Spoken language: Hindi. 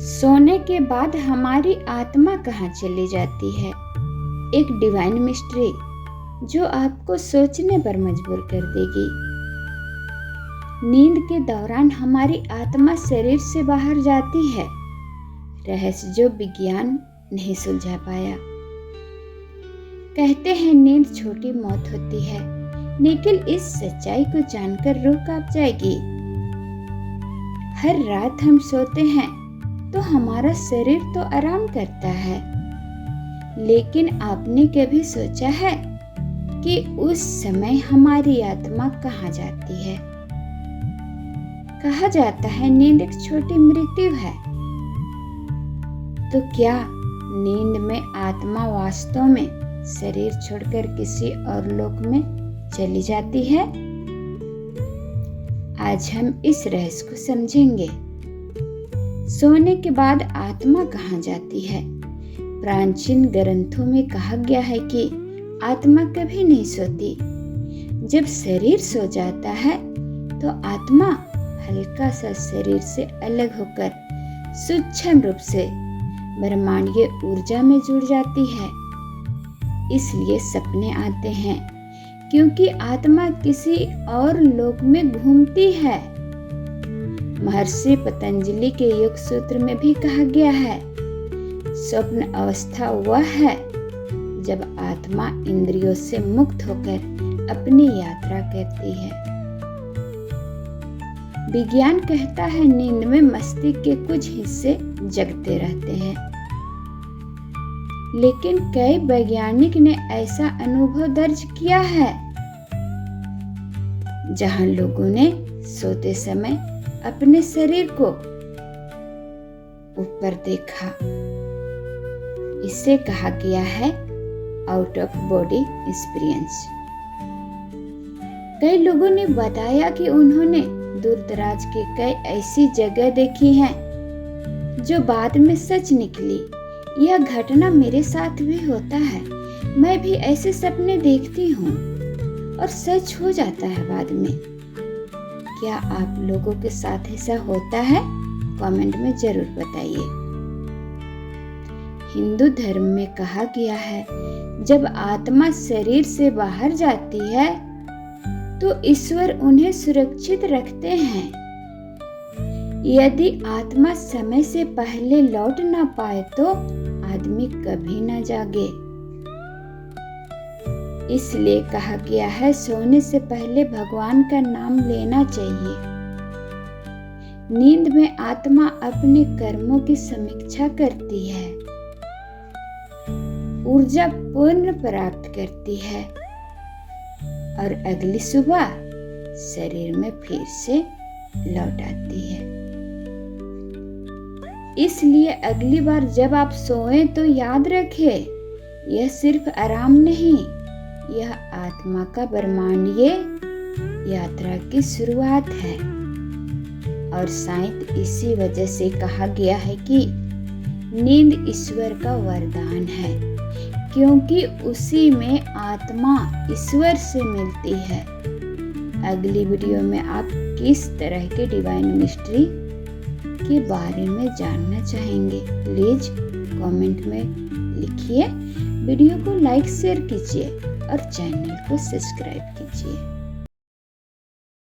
सोने के बाद हमारी आत्मा कहाँ चली जाती है? एक डिवाइन मिस्ट्री जो आपको सोचने पर मजबूर कर देगी। नींद के दौरान हमारी आत्मा शरीर से बाहर जाती है, रहस्य जो विज्ञान नहीं सुलझा पाया। कहते हैं नींद छोटी मौत होती है, लेकिन इस सच्चाई को जानकर रूह कांप जाएगी। हर रात हम सोते हैं तो हमारा शरीर तो आराम करता है, लेकिन आपने कभी सोचा है कि उस समय हमारी आत्मा कहाँ जाती है? कहा जाता है नींद एक छोटी मृत्यु है। तो क्या नींद में आत्मा वास्तव में शरीर छोड़कर किसी और लोक में चली जाती है? आज हम इस रहस्य को समझेंगे। सोने के बाद आत्मा कहाँ जाती है? प्राचीन ग्रंथों में कहा गया है कि आत्मा कभी नहीं सोती। जब शरीर सो जाता है तो आत्मा हल्का सा शरीर से अलग होकर सूक्ष्म रूप से ब्रह्मांडीय ऊर्जा में जुड़ जाती है। इसलिए सपने आते हैं, क्योंकि आत्मा किसी और लोक में घूमती है। महर्षि पतंजलि के योग सूत्र में भी कहा गया है, स्वप्न अवस्था वह है जब आत्मा इंद्रियों से मुक्त होकर अपनी यात्रा करती है। विज्ञान कहता है नींद में मस्तिष्क के कुछ हिस्से जगते रहते हैं, लेकिन कई वैज्ञानिक ने ऐसा अनुभव दर्ज किया है जहां लोगों ने सोते समय अपने शरीर को ऊपर देखा। इसे कहा गया है आउट ऑफ बॉडी एक्सपीरियंस। कई लोगों ने बताया कि उन्होंने दूर दराज की कई ऐसी जगह देखी हैं जो बाद में सच निकली। यह घटना मेरे साथ भी होता है। मैं भी ऐसे सपने देखती हूँ और सच हो जाता है बाद में। क्या आप लोगों के साथ ऐसा होता है? कमेंट में जरूर बताइए। हिंदू धर्म में कहा गया है जब आत्मा शरीर से बाहर जाती है तो ईश्वर उन्हें सुरक्षित रखते हैं। यदि आत्मा समय से पहले लौट ना पाए तो आदमी कभी ना जागे। इसलिए कहा गया है सोने से पहले भगवान का नाम लेना चाहिए। नींद में आत्मा अपने कर्मों की समीक्षा करती है, ऊर्जा पूर्ण प्राप्त करती है और अगली सुबह शरीर में फिर से लौट आती है। इसलिए अगली बार जब आप सोएं तो याद रखें, यह सिर्फ आराम नहीं, यह आत्मा का ब्रह्मांडीय यात्रा की शुरुआत है। और शायद इसी वजह से कहा गया है कि नींद ईश्वर का वरदान है, क्योंकि उसी में आत्मा ईश्वर से मिलती है। अगली वीडियो में आप किस तरह के डिवाइन मिस्ट्री के बारे में जानना चाहेंगे? प्लीज कमेंट में लिखिए। वीडियो को लाइक शेयर कीजिए और चैनल को सब्सक्राइब कीजिए।